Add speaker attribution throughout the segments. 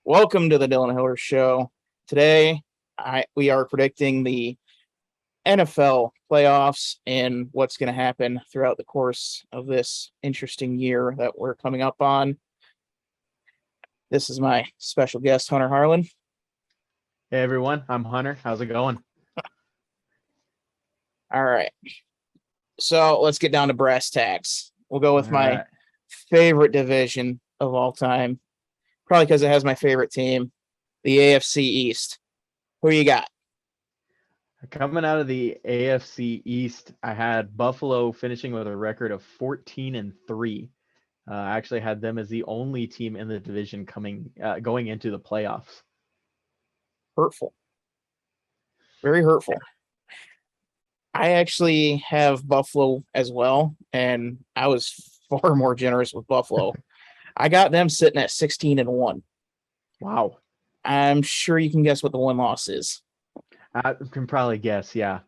Speaker 1: Welcome to the Dylan Hiller Show. Today, we are predicting the NFL playoffs and what's going to happen throughout the course of this interesting year that we're coming up on. This is my special guest, Hunter Harlan.
Speaker 2: Hey everyone, I'm Hunter. How's it going?
Speaker 1: All right. So let's get down to brass tacks. We'll go with
Speaker 2: All
Speaker 1: my
Speaker 2: right.
Speaker 1: favorite division of all time, probably because it has my favorite team, the AFC East. Who you got?
Speaker 2: Coming out of the AFC East, I had Buffalo finishing with a record of 14-3. I actually had them as the only team in the division going into the playoffs.
Speaker 1: Hurtful. Very hurtful. I actually have Buffalo as well, and I was far more generous with Buffalo. I got them sitting at 16-1.
Speaker 2: Wow.
Speaker 1: I'm sure you can guess what the win-loss is.
Speaker 2: I can probably guess, yeah.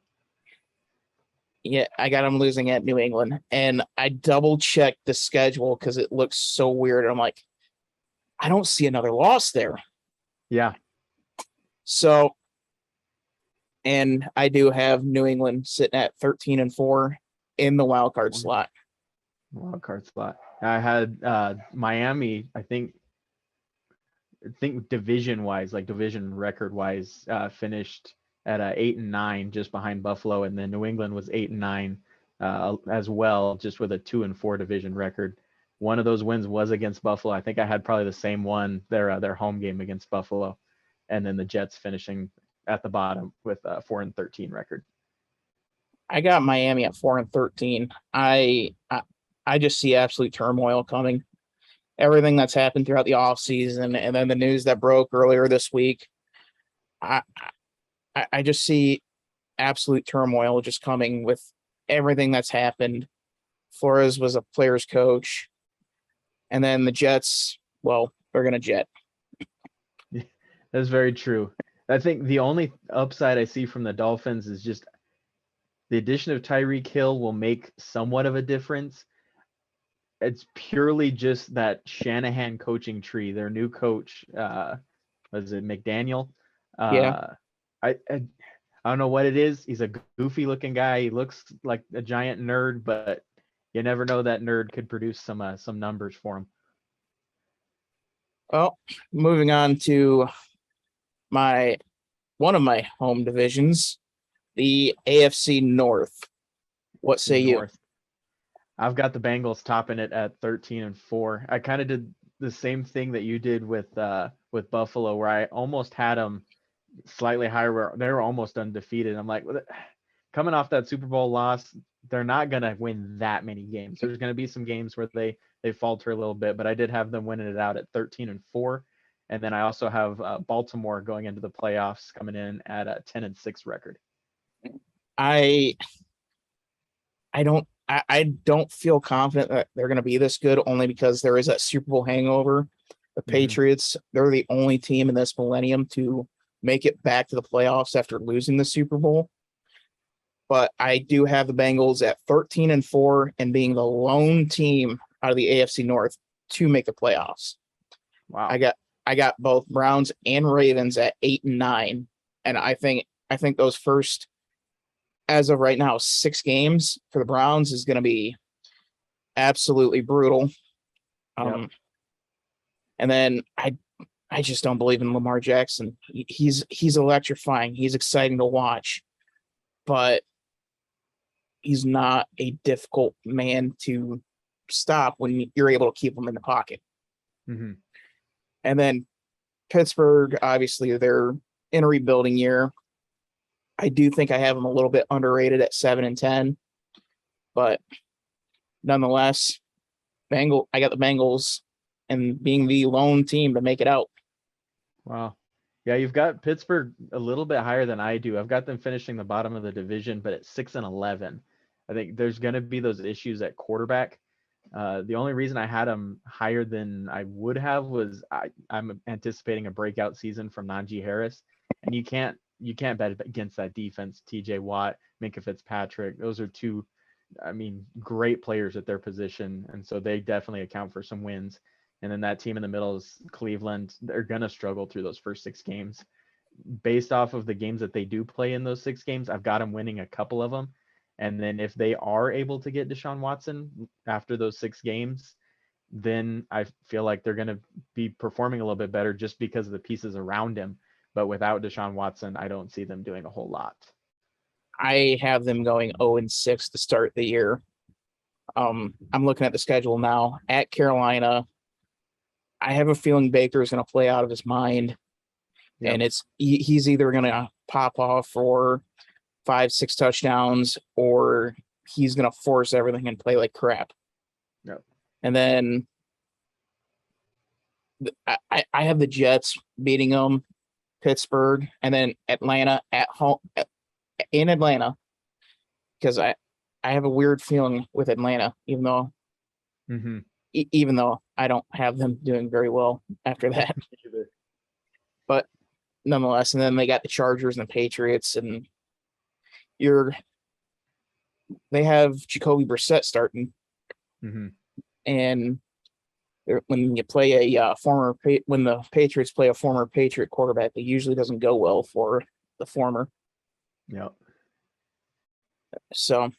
Speaker 1: Yeah, I got them losing at New England, and I double-checked the schedule because it looks so weird. I'm like, I don't see another loss there.
Speaker 2: Yeah.
Speaker 1: So, and I do have New England sitting at 13-4 in the wild card slot.
Speaker 2: Wild card slot. I had Miami, I think division-wise, like division record-wise, finished at 8-9, just behind Buffalo, and then New England was 8-9 as well, just with a 2-4 division record. One of those wins was against Buffalo. I think I had probably the same one, their home game against Buffalo, and then the Jets finishing at the bottom with a 4-13 record.
Speaker 1: I got Miami at 4-13. I just see absolute turmoil coming. Everything that's happened throughout the offseason, and then the news that broke earlier this week. I just see absolute turmoil just coming with everything that's happened. Flores was a player's coach, and then the Jets, well, they're going to jet.
Speaker 2: That's very true. I think the only upside I see from the Dolphins is just the addition of Tyreek Hill will make somewhat of a difference. It's purely just that Shanahan coaching tree. Their new coach, was it McDaniel?
Speaker 1: Yeah.
Speaker 2: I don't know what it is. He's a goofy looking guy. He looks like a giant nerd, but you never know, that nerd could produce some numbers for him.
Speaker 1: Well, moving on to one of my home divisions, the AFC North. What say you?
Speaker 2: I've got the Bengals topping it at 13-4. I kind of did the same thing that you did with Buffalo, where I almost had them slightly higher, where they were almost undefeated. I'm like, coming off that Super Bowl loss, they're not going to win that many games. There's going to be some games where they falter a little bit, but I did have them winning it out at 13-4. And then I also have Baltimore going into the playoffs, coming in at a 10-6 record.
Speaker 1: I don't feel confident that they're going to be this good, only because there is that Super Bowl hangover. The Patriots, they're the only team in this millennium to make it back to the playoffs after losing the Super Bowl. But I do have the Bengals at 13-4 and being the lone team out of the AFC North to make the playoffs.
Speaker 2: Wow.
Speaker 1: I got both Browns and Ravens at 8-9. And I think those first, as of right now, 6 games for the Browns is going to be absolutely brutal.
Speaker 2: Yep.
Speaker 1: And then I just don't believe in Lamar Jackson. He's electrifying. He's exciting to watch, but he's not a difficult man to stop when you're able to keep him in the pocket.
Speaker 2: Mm-hmm.
Speaker 1: And then Pittsburgh, obviously, they're in a rebuilding year. I do think I have them a little bit underrated at 7-10, but nonetheless, I got the Bengals and being the lone team to make it out.
Speaker 2: Wow. Yeah, you've got Pittsburgh a little bit higher than I do. I've got them finishing the bottom of the division, but at 6-11. I think there's going to be those issues at quarterback. The only reason I had them higher than I would have was I'm anticipating a breakout season from Najee Harris, and you can't bet against that defense. TJ Watt, Minkah Fitzpatrick, those are two, great players at their position, and so they definitely account for some wins. And then that team in the middle is Cleveland. They're going to struggle through those first 6 games. Based off of the games that they do play in those 6 games, I've got them winning a couple of them. And then if they are able to get Deshaun Watson after those 6 games, then I feel like they're going to be performing a little bit better just because of the pieces around him. But without Deshaun Watson, I don't see them doing a whole lot.
Speaker 1: I have them going 0-6 to start the year. I'm looking at the schedule now. At Carolina, I have a feeling Baker's going to play out of his mind.
Speaker 2: Yep.
Speaker 1: And he's either going to pop off for 5-6 touchdowns, or he's going to force everything and play like crap.
Speaker 2: Yep.
Speaker 1: And then I have the Jets beating them, Pittsburgh, and then Atlanta at home in Atlanta, because I have a weird feeling with Atlanta, even though even though I don't have them doing very well after that. But nonetheless, and then they got the Chargers and the Patriots, and they have Jacoby Brissett starting, and when you play when the Patriots play a former Patriot quarterback, it usually doesn't go well for the former.
Speaker 2: Yep.
Speaker 1: So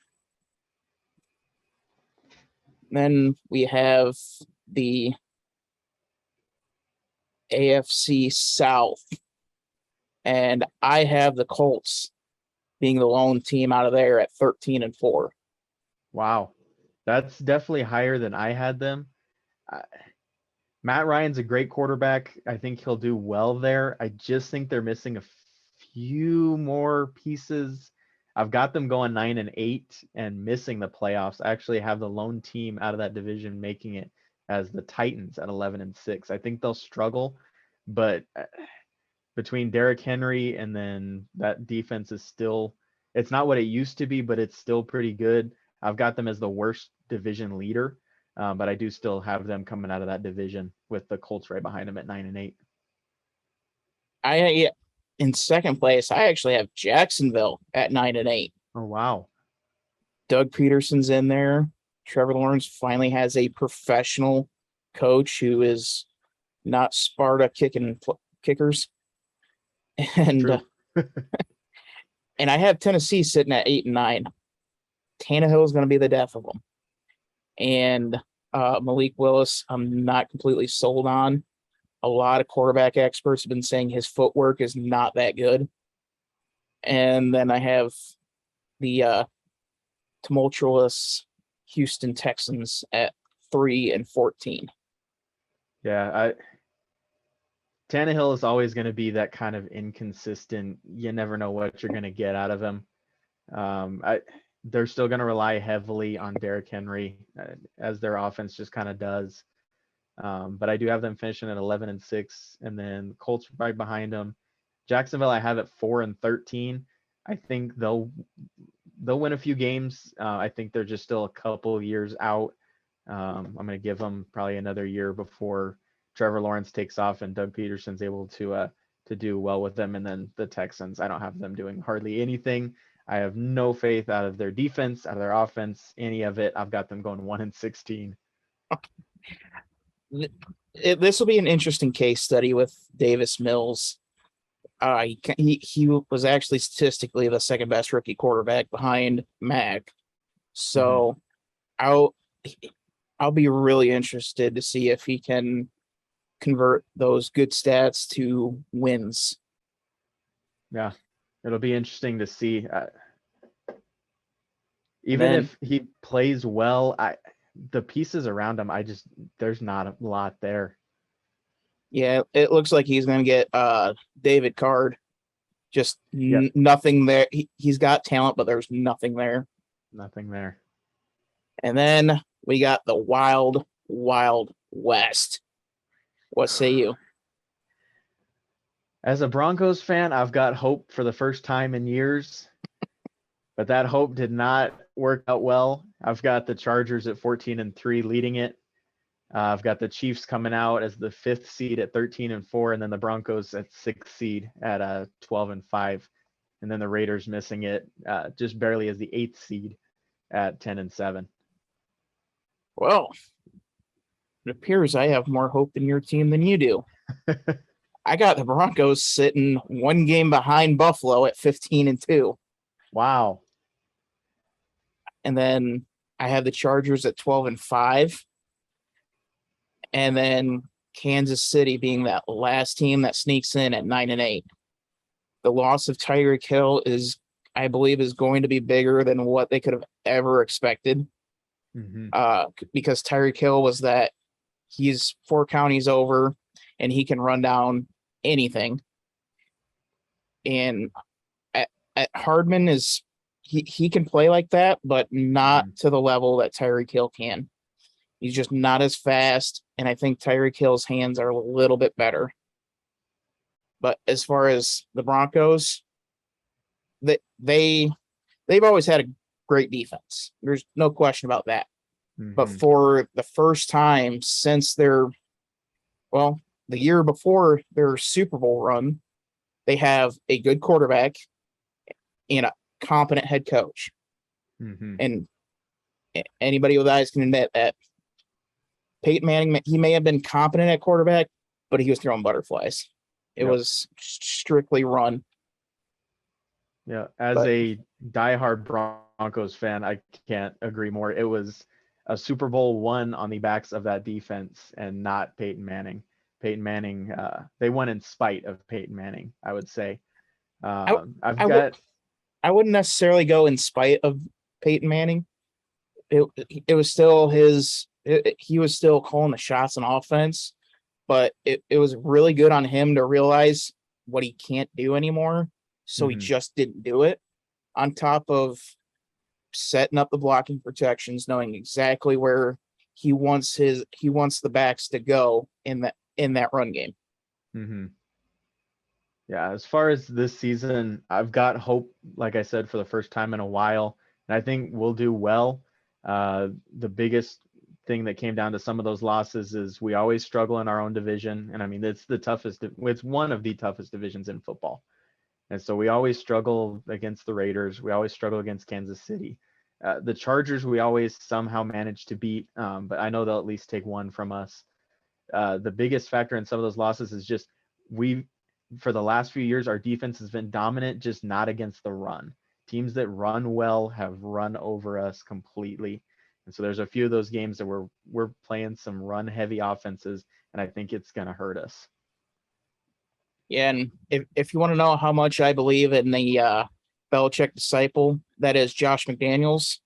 Speaker 1: then we have the AFC South, and I have the Colts being the lone team out of there at 13-4.
Speaker 2: Wow. That's definitely higher than I had them. Matt Ryan's a great quarterback. I think he'll do well there. I just think they're missing a few more pieces. I've got them going 9-8 and missing the playoffs. I actually have the lone team out of that division making it as the Titans at 11-6. I think they'll struggle, but between Derrick Henry and then that defense is still, it's not what it used to be, but it's still pretty good. I've got them as the worst division leader, but I do still have them coming out of that division with the Colts right behind them at 9-8.
Speaker 1: In second place, I actually have Jacksonville at 9-8.
Speaker 2: Oh, wow.
Speaker 1: Doug Peterson's in there. Trevor Lawrence finally has a professional coach who is not Sparta kicking kickers. And and I have Tennessee sitting at 8-9. Tannehill is going to be the death of them. And Malik Willis, I'm not completely sold on. A lot of quarterback experts have been saying his footwork is not that good. And then I have the tumultuous Houston Texans at 3-14.
Speaker 2: Yeah, Tannehill is always going to be that kind of inconsistent. You never know what you're going to get out of him. They're still going to rely heavily on Derrick Henry as their offense just kind of does. But I do have them finishing at 11-6, and then Colts right behind them. Jacksonville, I have at 4-13. I think they'll win a few games. I think they're just still a couple of years out. I'm going to give them probably another year before Trevor Lawrence takes off and Doug Peterson's able to do well with them. And then the Texans, I don't have them doing hardly anything. I have no faith out of their defense, out of their offense, any of it. I've got them going 1-16.
Speaker 1: This will be an interesting case study with Davis Mills. He was actually statistically the second best rookie quarterback behind Mac. So I'll be really interested to see if he can convert those good stats to wins.
Speaker 2: Yeah, it'll be interesting to see. Even if he plays well, the pieces around him, there's not a lot there.
Speaker 1: Yeah, it looks like he's going to get David Card. Just nothing there. He's got talent, but there's nothing there.
Speaker 2: Nothing there.
Speaker 1: And then we got the Wild, Wild West. What say you?
Speaker 2: As a Broncos fan, I've got hope for the first time in years, but that hope did not work out well. I've got the Chargers at 14-3 leading it. I've got the Chiefs coming out as the 5th seed at 13-4, and then the Broncos at 6th seed at 12-5, and then the Raiders missing it just barely as the 8th seed at 10-7.
Speaker 1: Well, It appears I have more hope in your team than you do. I got the Broncos sitting one game behind Buffalo at 15-2.
Speaker 2: Wow.
Speaker 1: And then I have the Chargers at 12-5. And then Kansas City being that last team that sneaks in at 9-8. The loss of Tyreek Hill I believe, is going to be bigger than what they could have ever expected. Because Tyreek Hill was that he's 4 counties over and he can run down anything. And at Hardman he can play like that, but not to the level that Tyreek Hill can. He's just not as fast, and I think Tyreek Hill's hands are a little bit better. But as far as the Broncos, they've always had a great defense. There's no question about that. But for the first time since the year before their Super Bowl run, they have a good quarterback and a competent head coach. And anybody with eyes can admit that Peyton Manning, he may have been competent at quarterback, but he was throwing butterflies. It was strictly run.
Speaker 2: Yeah, as a diehard Broncos fan, I can't agree more. It was a Super Bowl won on the backs of that defense and not Peyton Manning. Peyton Manning, they won in spite of Peyton Manning, I would say. I
Speaker 1: wouldn't necessarily go in spite of Peyton Manning. It was still he was still calling the shots on offense, but it was really good on him to realize what he can't do anymore. So he just didn't do it, on top of setting up the blocking protections, knowing exactly where he wants the backs to go in that run game.
Speaker 2: Yeah, as far as this season, I've got hope, like I said, for the first time in a while, and I think we'll do well. The biggest thing that came down to some of those losses is we always struggle in our own division, and I mean it's one of the toughest divisions in football. And so we always struggle against the Raiders. We always struggle against Kansas City. The Chargers, we always somehow manage to beat, but I know they'll at least take one from us. The biggest factor in some of those losses is just for the last few years, our defense has been dominant, just not against the run. Teams that run well have run over us completely. And so there's a few of those games that we're playing some run-heavy offenses, and I think it's going to hurt us.
Speaker 1: Yeah, and if you want to know how much I believe in the Belichick disciple, that is Josh McDaniels,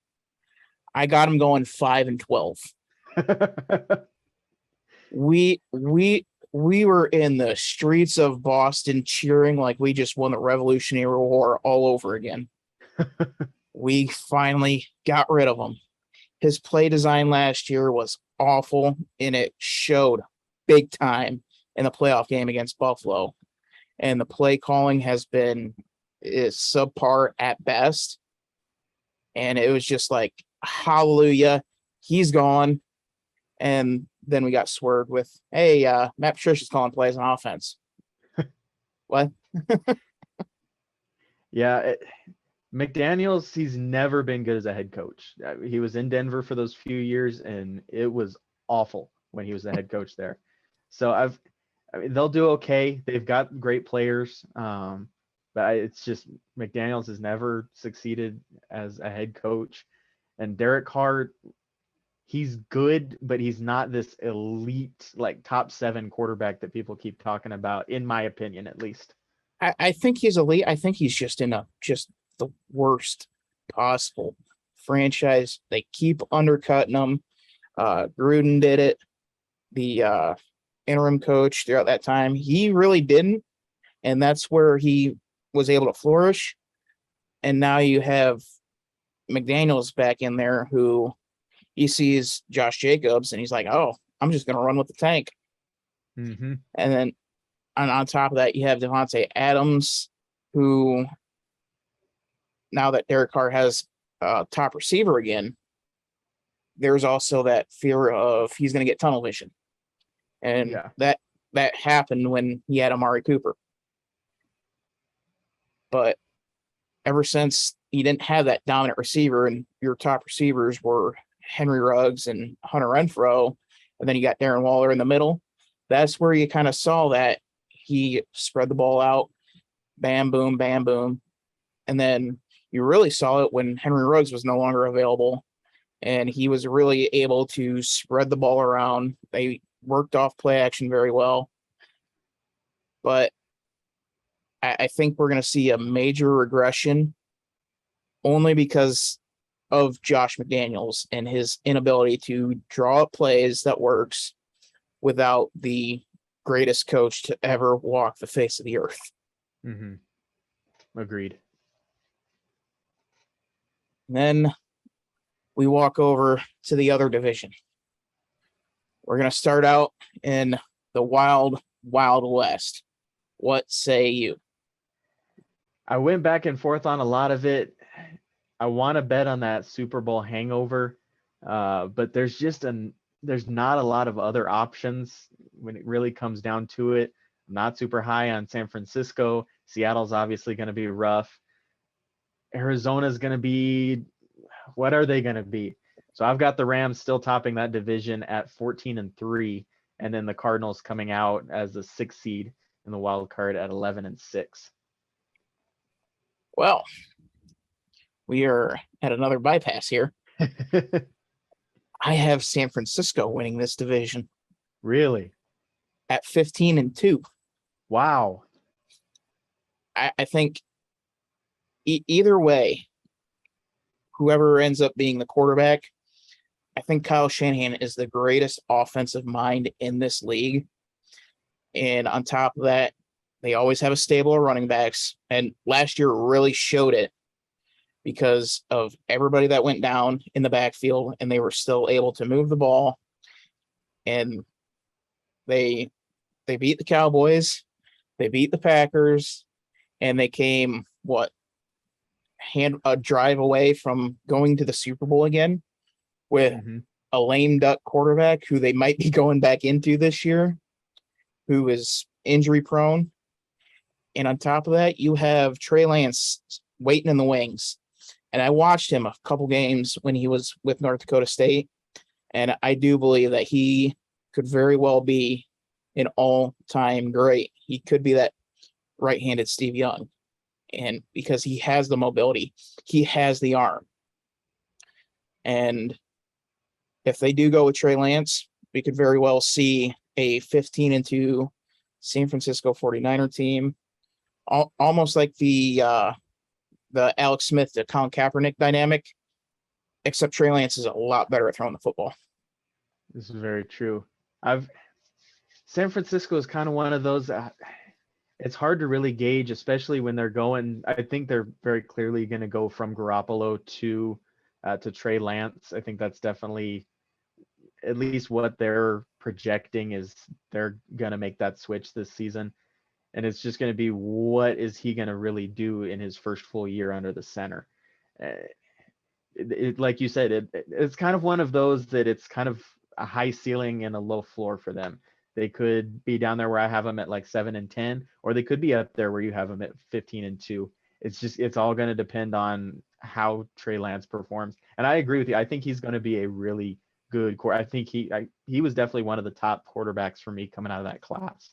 Speaker 1: I got him going 5-12. We were in the streets of Boston cheering like we just won the Revolutionary War all over again. We finally got rid of him. His play design last year was awful, and it showed big time in the playoff game against Buffalo. And the play calling is subpar at best. And it was just like, hallelujah, he's gone. And then we got swerved with, hey, Matt Patricia's calling plays on offense. What?
Speaker 2: Yeah, McDaniels, he's never been good as a head coach. He was in Denver for those few years, and it was awful when he was the head coach there. So I mean, they'll do okay. They've got great players, but it's just McDaniels has never succeeded as a head coach. And Derek Carr, he's good, but he's not this elite, like top 7 quarterback that people keep talking about, in my opinion, at least.
Speaker 1: I think he's elite. I think he's just in the worst possible franchise. They keep undercutting him. Gruden did it. The interim coach throughout that time, he really didn't. And that's where he was able to flourish. And now you have McDaniels back in there, who he sees Josh Jacobs and he's like, oh, I'm just going to run with the tank. And then on top of that, you have Devontae Adams, who, now that Derek Carr has a top receiver again, there's also that fear of he's going to get tunnel vision. And that happened when he had Amari Cooper. But ever since he didn't have that dominant receiver, and your top receivers were Henry Ruggs and Hunter Renfrow, and then you got Darren Waller in the middle. That's where you kind of saw that he spread the ball out, bam, boom, bam, boom. And then you really saw it when Henry Ruggs was no longer available, and he was really able to spread the ball around. They worked off play action very well. But I think we're going to see a major regression only because of Josh McDaniels and his inability to draw up plays that works without the greatest coach to ever walk the face of the earth.
Speaker 2: Agreed.
Speaker 1: And then we walk over to the other division. We're going to start out in the wild, wild west. What say you?
Speaker 2: I went back and forth on a lot of it. I want to bet on that Super Bowl hangover, but there's not a lot of other options when it really comes down to it. I'm not super high on San Francisco. Seattle's obviously going to be rough. Arizona's going to be, what are they going to be? So I've got the Rams still topping that division at 14-3, and then the Cardinals coming out as the 6th seed in the wild card at 11-6.
Speaker 1: Well, we are at another bypass here. I have San Francisco winning this division.
Speaker 2: Really?
Speaker 1: At 15-2.
Speaker 2: Wow.
Speaker 1: I think either way, whoever ends up being the quarterback, I think Kyle Shanahan is the greatest offensive mind in this league. And on top of that, they always have a stable of running backs. And last year really showed it because of everybody that went down in the backfield, and they were still able to move the ball. And they beat the Cowboys, they beat the Packers, and they came, a drive away from going to the Super Bowl again with a lame duck quarterback who they might be going back into this year, who is injury prone. And on top of that, you have Trey Lance waiting in the wings. And I watched him a couple games when he was with North Dakota State, and I do believe that he could very well be an all-time great. He could be that right-handed Steve Young. And because he has the mobility, he has the arm. And if they do go with Trey Lance, we could very well see a 15-2 San Francisco 49er team, almost like the Alex Smith to Colin Kaepernick dynamic, except Trey Lance is a lot better at throwing the football.
Speaker 2: This is very true. San Francisco is kind of one of those. It's hard to really gauge, especially when they're going. I think they're very clearly going to go from Garoppolo to Trey Lance. I think that's definitely at least what they're projecting is they're going to make that switch this season. And it's just going to be, what is he going to really do in his first full year under the center? Like you said, it's kind of one of those that it's kind of a high ceiling and a low floor for them. They could be down there where I have them at like 7-10, or they could be up there where you have them at 15-2. It's all going to depend on how Trey Lance performs. And I agree with you. I think he's going to be a really good I think he was definitely one of the top quarterbacks for me coming out of that class.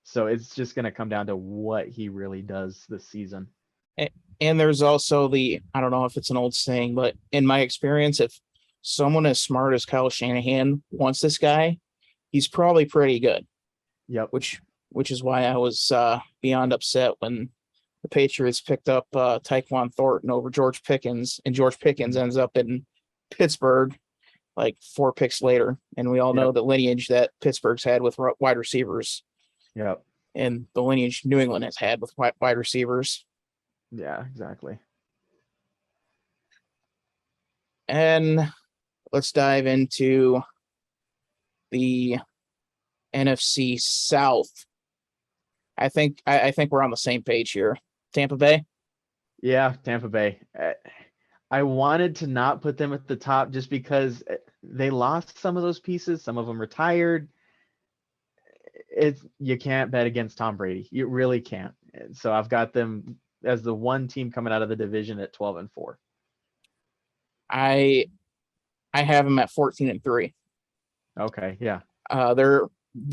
Speaker 2: So it's just going to come down to what he really does this season.
Speaker 1: And there's also I don't know if it's an old saying, but in my experience, if someone as smart as Kyle Shanahan wants this guy, he's probably pretty good.
Speaker 2: Yep.
Speaker 1: Which is why I was beyond upset when the Patriots picked up Tyquan Thornton over George Pickens, and George Pickens ends up in Pittsburgh like 4 picks later. And we all know the lineage that Pittsburgh's had with wide receivers.
Speaker 2: Yep.
Speaker 1: And the lineage New England has had with wide receivers.
Speaker 2: Yeah, exactly.
Speaker 1: And let's dive into the NFC South. I think we're on the same page here. Tampa Bay?
Speaker 2: Yeah, Tampa Bay. I wanted to not put them at the top just because they lost some of those pieces. Some of them retired. You can't bet against Tom Brady. You really can't. And so I've got them as the one team coming out of the division at 12-4.
Speaker 1: I have them at 14-3.
Speaker 2: Okay, yeah.
Speaker 1: The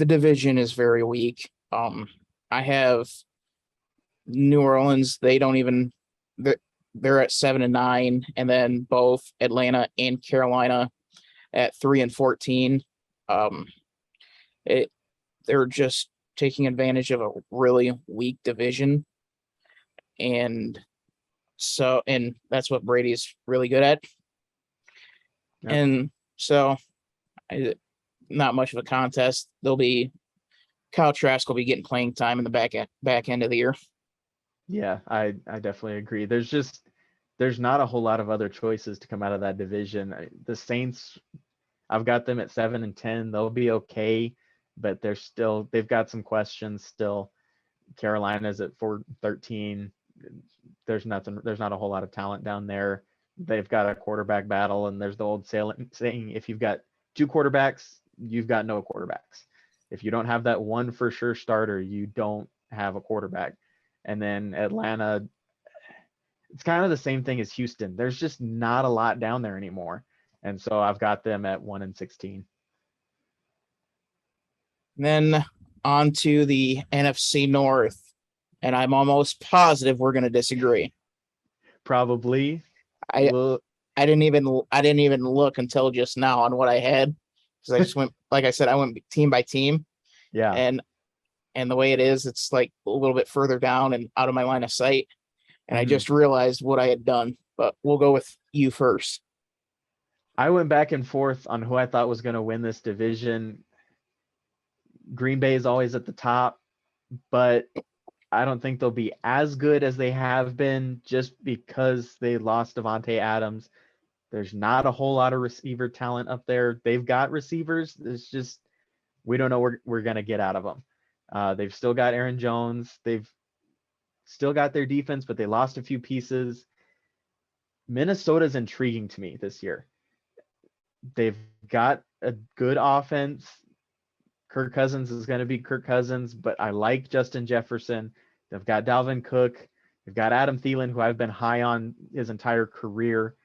Speaker 1: division is very weak. I have New Orleans. They don't even they're at 7-9, and then both Atlanta and Carolina at 3-14. Um, it they're just taking advantage of a really weak division, and that's what Brady's really good at.
Speaker 2: Yep.
Speaker 1: And so, not much of a contest. Kyle Trask will be getting playing time in the back end of the year.
Speaker 2: Yeah, I definitely agree. There's not a whole lot of other choices to come out of that division. The Saints, I've got them at 7-10. They'll be okay, but they've got some questions still. Carolina's at 4-13. There's not a whole lot of talent down there. They've got a quarterback battle, and there's the old saying, if you've got two quarterbacks, you've got no quarterbacks. If you don't have that one for sure starter, you don't have a quarterback. And then Atlanta, it's kind of the same thing as Houston. There's just not a lot down there anymore. And so I've got them at 1-16.
Speaker 1: Then on to the NFC North, and I'm almost positive we're going to disagree.
Speaker 2: Probably.
Speaker 1: I didn't even look until just now on what I had, because I just went, like I said, I went team by team.
Speaker 2: Yeah.
Speaker 1: And the way it is, it's like a little bit further down and out of my line of sight. And I just realized what I had done, but we'll go with you first.
Speaker 2: I went back and forth on who I thought was going to win this division. Green Bay is always at the top, but I don't think they'll be as good as they have been just because they lost Devontae Adams. There's not a whole lot of receiver talent up there. They've got receivers. It's just, we don't know what we're going to get out of them. They've still got Aaron Jones. They've still got their defense, but they lost a few pieces. Minnesota's intriguing to me this year. They've got a good offense. Kirk Cousins is going to be Kirk Cousins, but I like Justin Jefferson. They've got Dalvin Cook. They've got Adam Thielen, who I've been high on his entire career.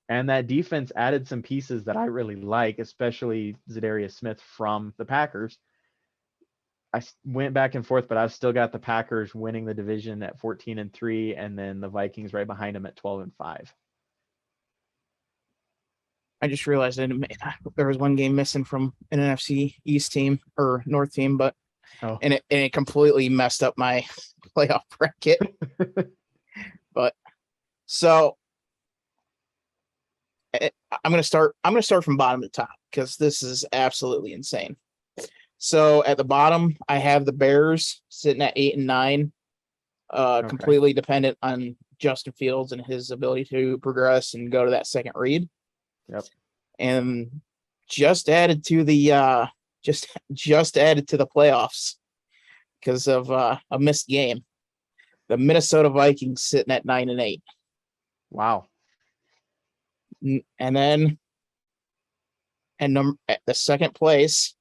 Speaker 2: And that defense added some pieces that I really like, especially Zadarius Smith from the Packers. I went back and forth, but I've still got the Packers winning the division at 14-3, and then the Vikings right behind them at 12-5.
Speaker 1: I just realized there was one game missing from an NFC East team or North team, but and it completely messed up my playoff bracket. But so I'm gonna start from bottom to top, because this is absolutely insane. So at the bottom, I have the Bears sitting at 8-9, completely dependent on Justin Fields and his ability to progress and go to that second read.
Speaker 2: Yep.
Speaker 1: And just added to the playoffs because of a missed game. The Minnesota Vikings sitting at 9-8.
Speaker 2: Wow.
Speaker 1: And then at the second place,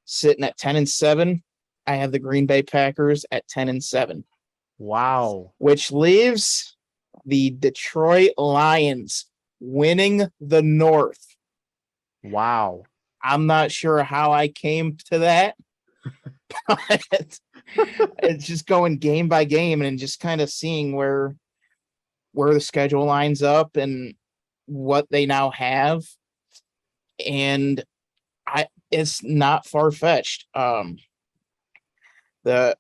Speaker 1: sitting at 10-7, I have the Green Bay Packers at 10-7.
Speaker 2: Wow.
Speaker 1: Which leaves the Detroit Lions winning the North.
Speaker 2: Wow.
Speaker 1: I'm not sure how I came to that, but it's just going game by game and just kind of seeing where the schedule lines up and what they now have. And it's not far-fetched. The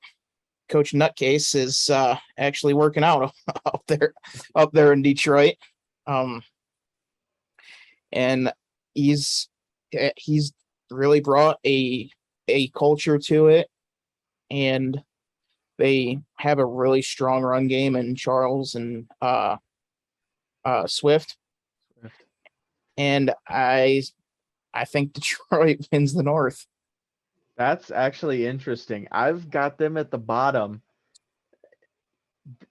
Speaker 1: Coach Nutcase is actually working out up there in Detroit. And he's really brought a culture to it, and they have a really strong run game in Charles and Swift. And I think Detroit wins the North.
Speaker 2: That's actually interesting. I've got them at the bottom.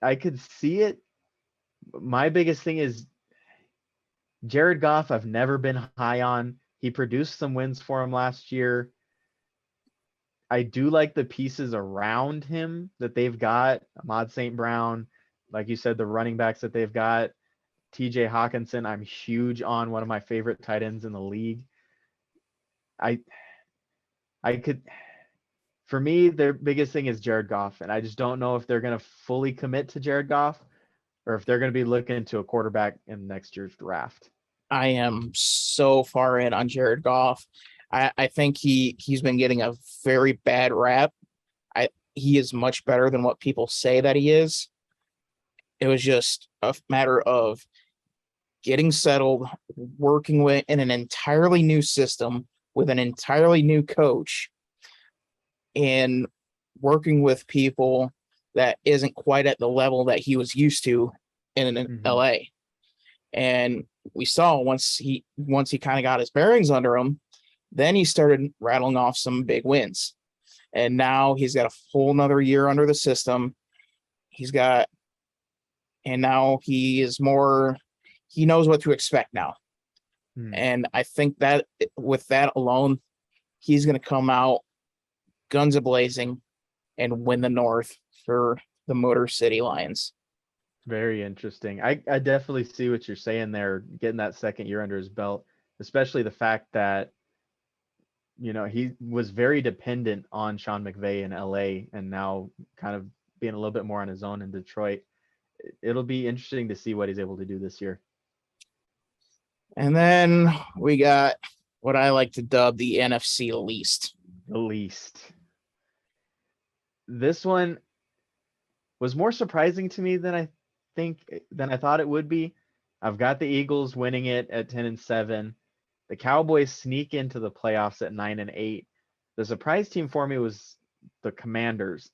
Speaker 2: I could see it. My biggest thing is Jared Goff, I've never been high on. He produced some wins for him last year. I do like the pieces around him that they've got. Ahmad St. Brown, like you said, the running backs that they've got. TJ Hawkinson, I'm huge on, one of my favorite tight ends in the league. For me, their biggest thing is Jared Goff, and I just don't know if they're going to fully commit to Jared Goff or if they're going to be looking to a quarterback in next year's draft.
Speaker 1: I am so far in on Jared Goff. I think he's been getting a very bad rap. He is much better than what people say that he is. It was just a matter of getting settled, working with in an entirely new system with an entirely new coach, and working with people that isn't quite at the level that he was used to in LA. And we saw once he kind of got his bearings under him, then he started rattling off some big wins. And now he's got a whole nother year under the system. And now he knows what to expect now. And I think that with that alone, he's going to come out guns a-blazing and win the North for the Motor City Lions.
Speaker 2: Very interesting. I definitely see what you're saying there, getting that second year under his belt, especially the fact that, he was very dependent on Sean McVay in LA and now kind of being a little bit more on his own in Detroit. It'll be interesting to see what he's able to do this year.
Speaker 1: And then we got what I like to dub the NFC least.
Speaker 2: The least. This one was more surprising to me than I thought it would be. I've got the Eagles winning it at 10-7. The Cowboys sneak into the playoffs at 9-8. The surprise team for me was the Commanders.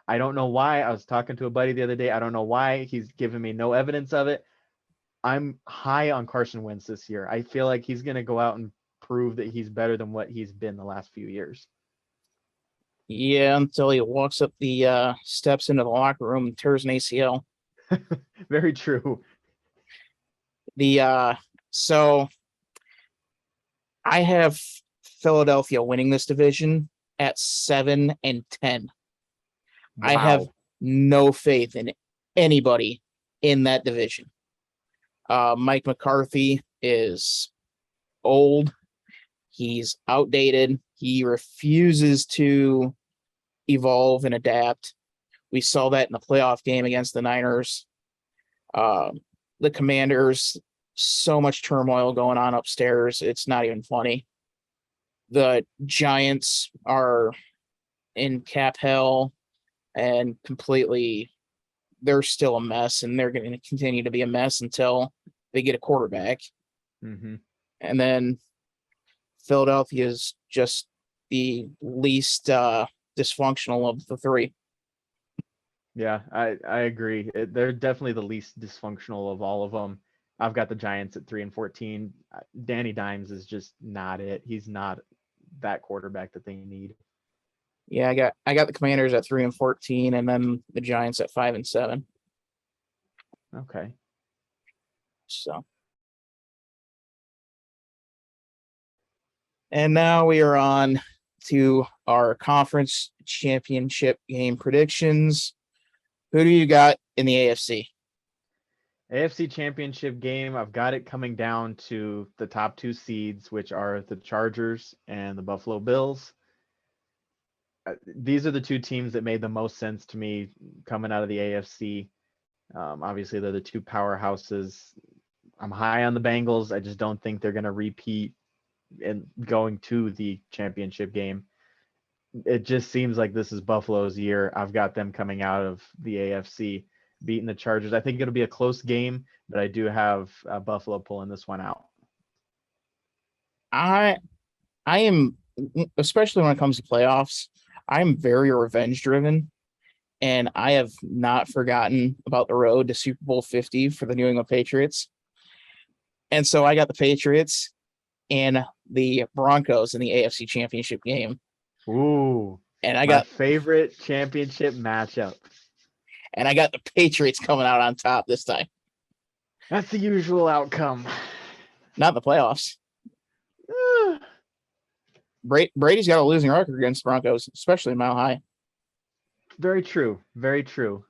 Speaker 2: I don't know why. I was talking to a buddy the other day. I don't know why. He's given me no evidence of it. I'm high on Carson Wentz this year. I feel like he's going to go out and prove that he's better than what he's been the last few years.
Speaker 1: Yeah, until he walks up the steps into the locker room and tears an ACL.
Speaker 2: Very true.
Speaker 1: So I have Philadelphia winning this division at 7-10. Wow. I have no faith in anybody in that division. Mike McCarthy is old. He's outdated. He refuses to evolve and adapt. We saw that in the playoff game against the Niners. The Commanders, so much turmoil going on upstairs. It's not even funny. The Giants are in cap hell and they're still a mess, and they're going to continue to be a mess until they get a quarterback.
Speaker 2: Mm-hmm.
Speaker 1: And then Philadelphia is just the least dysfunctional of the three.
Speaker 2: Yeah, I agree. They're definitely the least dysfunctional of all of them. I've got the Giants at 3-14. Danny Dimes is just not it. He's not that quarterback that they need.
Speaker 1: Yeah, I got the Commanders at 3-14, and then the Giants at 5-7.
Speaker 2: Okay.
Speaker 1: So, and now we are on to our conference championship game predictions. Who do you got in the AFC?
Speaker 2: AFC championship game, I've got it coming down to the top two seeds, which are the Chargers and the Buffalo Bills. These are the two teams that made the most sense to me coming out of the AFC. Obviously, they're the two powerhouses. I'm high on the Bengals. I just don't think they're going to repeat in going to the championship game. It just seems like this is Buffalo's year. I've got them coming out of the AFC, beating the Chargers. I think it'll be a close game, but I do have Buffalo pulling this one out.
Speaker 1: I am, especially when it comes to playoffs, I'm very revenge driven, and I have not forgotten about the road to Super Bowl 50 for the New England Patriots. And so I got the Patriots and the Broncos in the AFC championship game.
Speaker 2: Ooh,
Speaker 1: and I got
Speaker 2: favorite championship matchup.
Speaker 1: And I got the Patriots coming out on top this time.
Speaker 2: That's the usual outcome.
Speaker 1: Not the playoffs. Brady's got a losing record against the Broncos, especially in Mile High.
Speaker 2: Very true. Very true.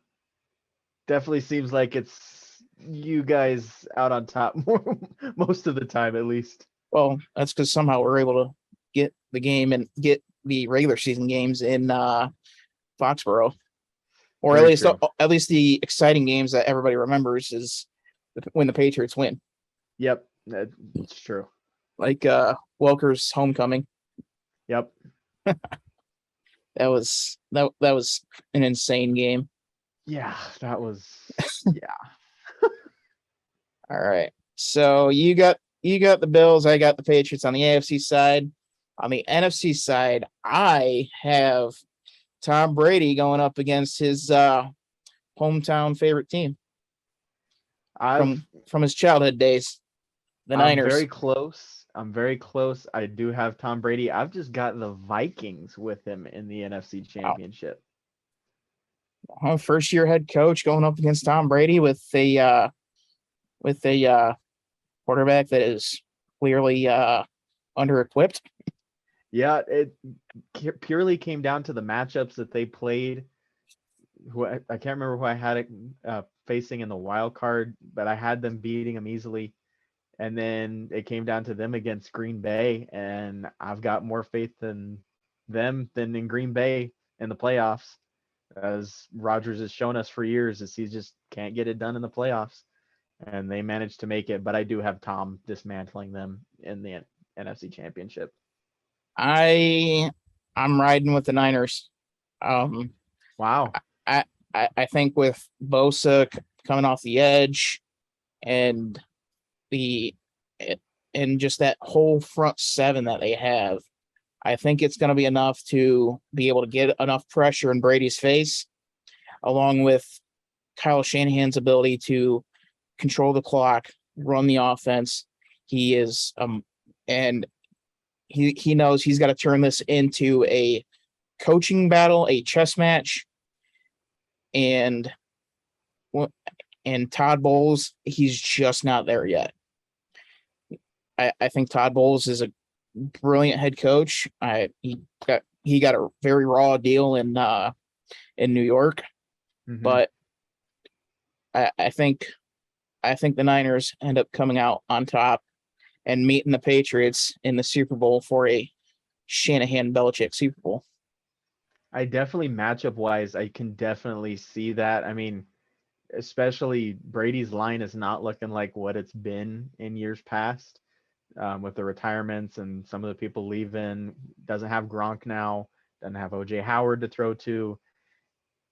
Speaker 2: Definitely seems like it's you guys out on top most of the time, at least.
Speaker 1: Well, that's because somehow we're able to get the game and get the regular season games in Foxborough, or
Speaker 2: Very true.
Speaker 1: at least the exciting games that everybody remembers is when the Patriots win,
Speaker 2: Yep, that's true.
Speaker 1: like Welker's homecoming.
Speaker 2: Yep.
Speaker 1: That was an insane game.
Speaker 2: Yeah, that was. Yeah.
Speaker 1: All right, so you got the Bills, I got the Patriots on the AFC side. On the NFC side, I have Tom Brady going up against his hometown favorite team from his childhood days, the
Speaker 2: I'm
Speaker 1: Niners.
Speaker 2: very close. I'm very close. I do have Tom Brady. I've just got the Vikings with him in the NFC Championship.
Speaker 1: Wow. First year head coach going up against Tom Brady with a quarterback that is clearly under-equipped.
Speaker 2: Yeah, it purely came down to the matchups that they played. Who I can't remember who I had it facing in the wild card, but I had them beating them easily. And then it came down to them against Green Bay, and I've got more faith in them than in Green Bay in the playoffs, as Rodgers has shown us for years, is he just can't get it done in the playoffs, and they managed to make it. But I do have Tom dismantling them in the NFC Championship.
Speaker 1: I'm riding with the Niners.
Speaker 2: Wow.
Speaker 1: I think with Bosa coming off the edge and just that whole front seven that they have, I think it's going to be enough to be able to get enough pressure in Brady's face, along with Kyle Shanahan's ability to control the clock, run the offense. He is and he knows he's got to turn this into a coaching battle, a chess match. And Todd Bowles, he's just not there yet. I think Todd Bowles is a brilliant head coach. He got a very raw deal in New York, but I think the Niners end up coming out on top and meeting the Patriots in the Super Bowl for a Shanahan-Belichick Super Bowl.
Speaker 2: I definitely, matchup wise, I can definitely see that. I mean, especially Brady's line is not looking like what it's been in years past, with the retirements and some of the people leaving. Doesn't have Gronk now, doesn't have OJ Howard to throw to.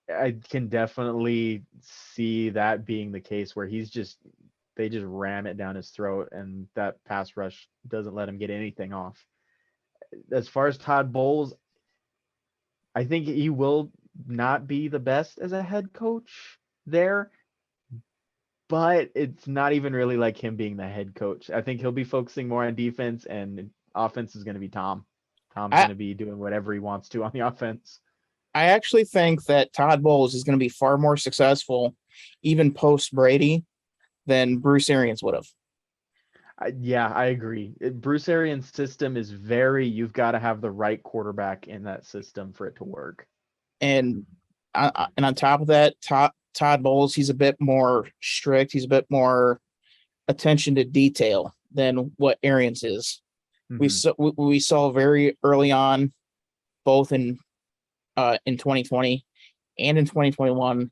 Speaker 2: I can definitely see that being the case where they just ram it down his throat, and that pass rush doesn't let him get anything off. As far as Todd Bowles, I think he will not be the best as a head coach there, but it's not even really like him being the head coach. I think he'll be focusing more on defense, and offense is going to be Tom. Tom's going to be doing whatever he wants to on the offense.
Speaker 1: I actually think that Todd Bowles is going to be far more successful, even post Brady, than Bruce Arians would have.
Speaker 2: Yeah, I agree. Bruce Arians' system is you've got to have the right quarterback in that system for it to work.
Speaker 1: And on top of that, Todd Bowles, he's a bit more strict. He's a bit more attention to detail than what Arians is. Mm-hmm. We saw very early on, both in 2020 and in 2021,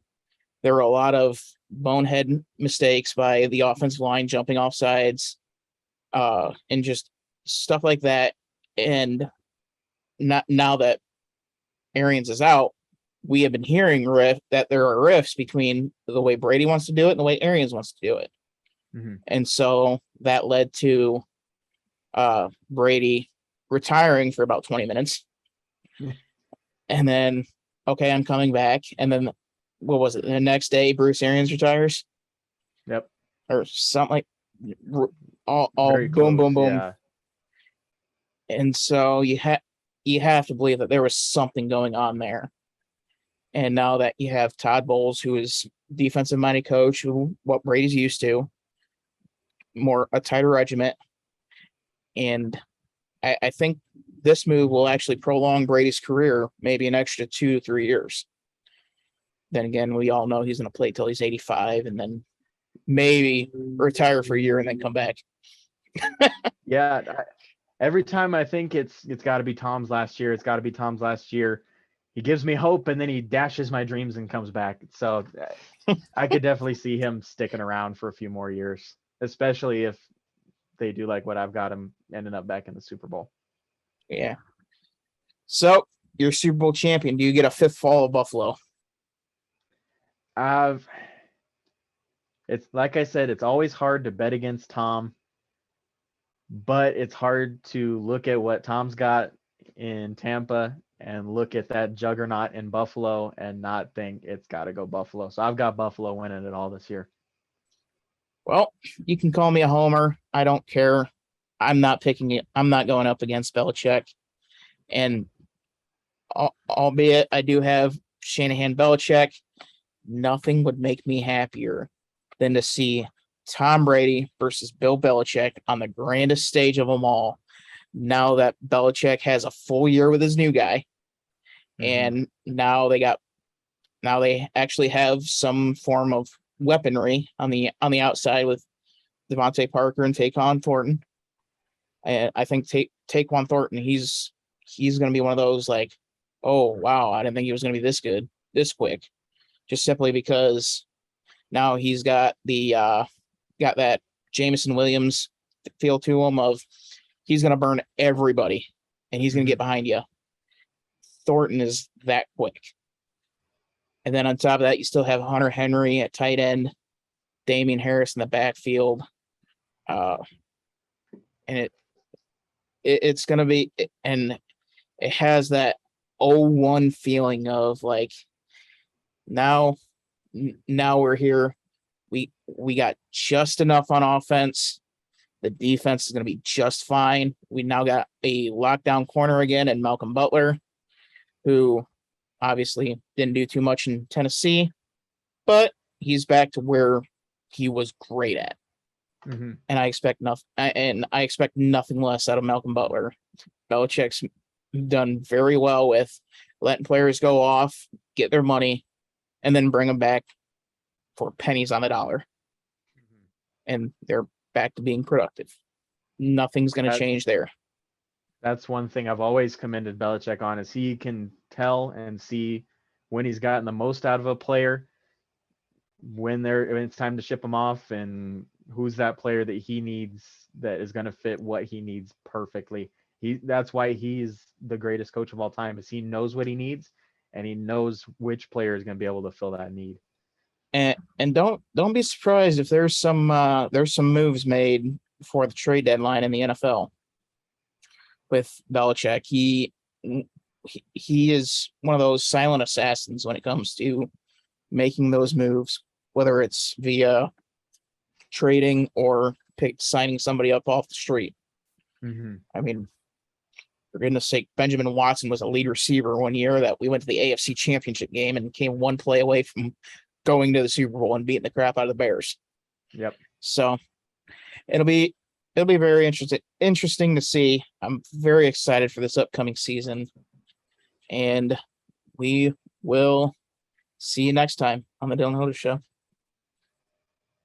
Speaker 1: there were a lot of bonehead mistakes by the offensive line, jumping off sides, and just stuff like that. And now that Arians is out, we have been hearing that there are rifts between the way Brady wants to do it and the way Arians wants to do it. Mm-hmm. And so that led to Brady retiring for about 20 minutes. And then, okay, I'm coming back. And then, what was it? The next day, Bruce Arians retires.
Speaker 2: Yep.
Speaker 1: Or something like all
Speaker 2: Very
Speaker 1: boom,
Speaker 2: close,
Speaker 1: boom, boom.
Speaker 2: Yeah.
Speaker 1: And so you have to believe that there was something going on there. And now that you have Todd Bowles, who is defensive-minded coach, who what Brady's used to, a tighter regiment. And I think this move will actually prolong Brady's career maybe an extra 2-3 years. Then again, we all know he's going to play till he's 85 and then maybe retire for a year and then come back.
Speaker 2: Yeah, every time I think it's got to be Tom's last year, it's got to be Tom's last year, he gives me hope and then he dashes my dreams and comes back. So I could definitely see him sticking around for a few more years, especially if they do like what I've got him ending up back in the Super Bowl.
Speaker 1: Yeah. So you're Super Bowl champion. Do you get a fifth fall of Buffalo?
Speaker 2: It's like I said, it's always hard to bet against Tom, but it's hard to look at what Tom's got in Tampa and look at that juggernaut in Buffalo and not think it's got to go Buffalo. So I've got Buffalo winning it all this year.
Speaker 1: Well, you can call me a homer. I don't care. I'm not picking it. I'm not going up against Belichick. And albeit I do have Shanahan Belichick, nothing would make me happier than to see Tom Brady versus Bill Belichick on the grandest stage of them all. Now that Belichick has a full year with his new guy, and now they actually have some form of weaponry on the outside with Devontae Parker and Taquan Thornton. And I think Taquan Thornton, he's going to be one of those like, oh wow, I didn't think he was going to be this good this quick, just simply because now he's got got that Jameson Williams feel to him of he's going to burn everybody and he's going to get behind you. Thornton is that quick. And then on top of that, you still have Hunter Henry at tight end, Damian Harris in the backfield. And it's going to be, and it has that 0-1 feeling of like, now we're here. We got just enough on offense. The defense is going to be just fine. We now got a lockdown corner again and Malcolm Butler, who obviously didn't do too much in Tennessee, but he's back to where he was great at. And I expect nothing less out of Malcolm Butler. Belichick's done very well with letting players go off, get their money, and then bring them back for pennies on the dollar. And they're back to being productive. Nothing's going to change there.
Speaker 2: That's one thing I've always commended Belichick on, is he can tell and see when he's gotten the most out of a player, when it's time to ship him off, and who's that player that he needs that is going to fit what he needs perfectly. That's why he's the greatest coach of all time, is he knows what he needs and he knows which player is going to be able to fill that need.
Speaker 1: And don't be surprised if there's some moves made before the trade deadline in the NFL with Belichick. He is one of those silent assassins when it comes to making those moves, whether it's via trading or signing somebody up off the street. I mean, for goodness sake, Benjamin Watson was a lead receiver one year that we went to the AFC Championship game and came one play away from going to the Super Bowl and beating the crap out of the Bears.
Speaker 2: Yep.
Speaker 1: So it'll be very interesting to see. I'm very excited for this upcoming season, and we will see you next time on the Dylan Hodder Show.